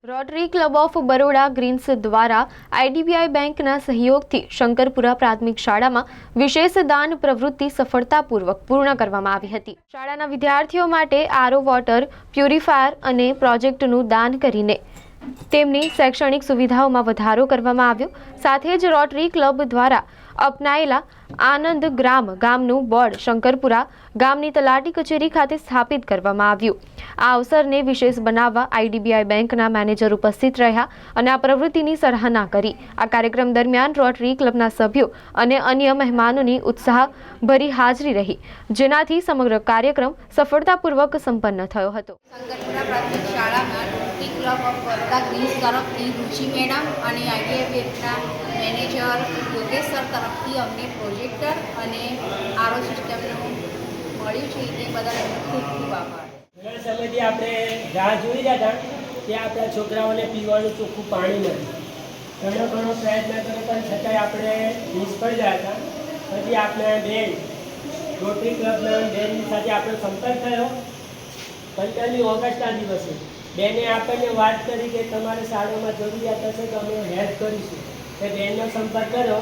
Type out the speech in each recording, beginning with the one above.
Rotary Club of Baroda Greens દ્વારા IDBI બેંકના સહયોગથી શંકરપુરા પ્રાથમિક શાળામાં વિશેષ દાન પ્રવૃત્તિ સફળતાપૂર્વક પૂર્ણ કરવામાં આવી હતી। શાળાના વિદ્યાર્થીઓ માટે આરઓ વોટર પ્યુરિફાયર અને પ્રોજેક્ટનું દાન કરીને તેમની શૈક્ષણિક સુવિધાઓમાં વધારો કરવામાં આવ્યો। સાથે જ રોટરી ક્લબ દ્વારા અપનાયેલા આનંદ ગ્રામ ગામનું બોર્ડ શંકરપુરા ગામની તલાટી કચેરી ખાતે સ્થાપિત કરવામાં આવ્યું। આ અવસરને વિશેષ બનાવવા આઈડીબીઆઈ બેંકના મેનેજર ઉપસ્થિત રહ્યા અને આ પ્રવૃત્તિની સરાહના કરી। આ કાર્યક્રમ દરમિયાન રોટરી ક્લબના સભ્યો અને અન્ય મહેમાનોની ઉત્સાહભરી હાજરી રહી, જેનાથી સમગ્ર કાર્યક્રમ સફળતાપૂર્વક સંપન્ન થયો હતો। શંકરપુરા પ્રાથમિક શાળામાં Rotary Club of Baroda Greens તરફથી રુચિ મેડમ અને આઈડીબીઆઈ બેંકના મેનેજર યોગેશ સર તરફથી અમને પ્રોજેક્ટર અને આરઓ સિસ્ટમનું મળ્યું છે, તે બદલ અમને ખૂબ ખૂબ આભાર। ઘણા સમયથી આપણે રાહ જોઈ રહ્યા હતા કે આપણા છોકરાઓને પીવાનું ચોખ્ખું પાણી મળે। ઘણો પ્રયત્ન કર્યો પણ છતાંય આપણે નિષ્ફળ ગયા હતા। પછી આપણા બેન રોટરી ક્લબના બેનની સાથે આપણો સંપર્ક થયો। 15મી ઓગસ્ટના દિવસે બેને આપણને વાત કરી કે તમારે શાળામાં જરૂરિયાત હશે તો અમે હેલ્પ કરીશું। તે બેનનો સંપર્ક કર્યો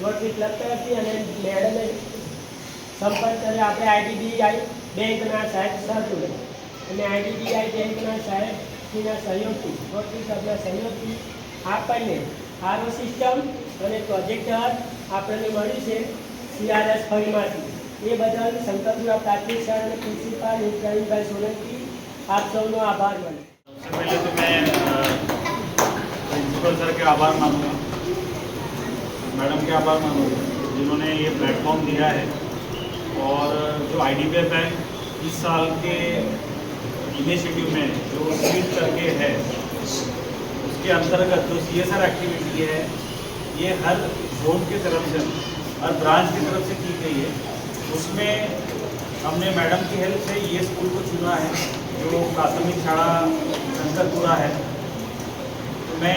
રોટરી ક્લબ તરફથી અને મેડમે સંપર્ક કર્યો આપણે આઈડીબીઆઈ બેંકના સાહેબ સાથે અને આઈડીબીઆઈ બેંકના સાહેબના સહયોગથી રોટરી ક્લબના સહયોગથી આપણને આરઓ સિસ્ટમ અને પ્રોજેક્ટર આપણને મળ્યું છે CRS ફંડમાંથી। એ બદલ શંકરપુરા પ્રાથમિક શાળાના પ્રિન્સિપાલ ઇબ્રાહીમભાઈ સોલંકી आप सबનો आभार मानूँ। सबसे पहले तो मैं प्रिंसिपल सर के आभार मानूँगा, मैडम के आभार मानूँगा जिन्होंने ये प्लेटफॉर्म दिया है। और जो आईडीबीआई बैंक इस साल के इनिशिएटिव में जो सीड करके है उसके अंतर्गत जो CSR एक्टिविटी है ये हर जोन की तरफ से हर ब्रांच की तरफ से की गई है। उसमें हमने मैडम की हेल्प से ये स्कूल को चुना है जो प्राथमिक शाला शंकरपुरा है। तो मैं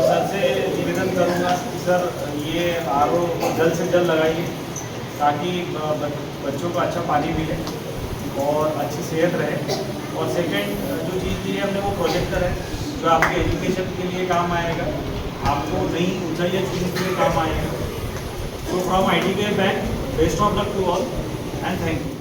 सर से निवेदन करूँगा कि सर ये आरओ जल्द से जल्द लगाइए ताकि बच्चों को अच्छा पानी मिले और अच्छी सेहत रहे। और सेकंड जो चीज़ दी है हमने वो प्रोजेक्टर है जो आपके एजुकेशन के लिए काम आएगा, आपको नई ऊंचाइयाँ छूने के लिए काम आएगा। So from IDBI bank best of luck to all and thank you.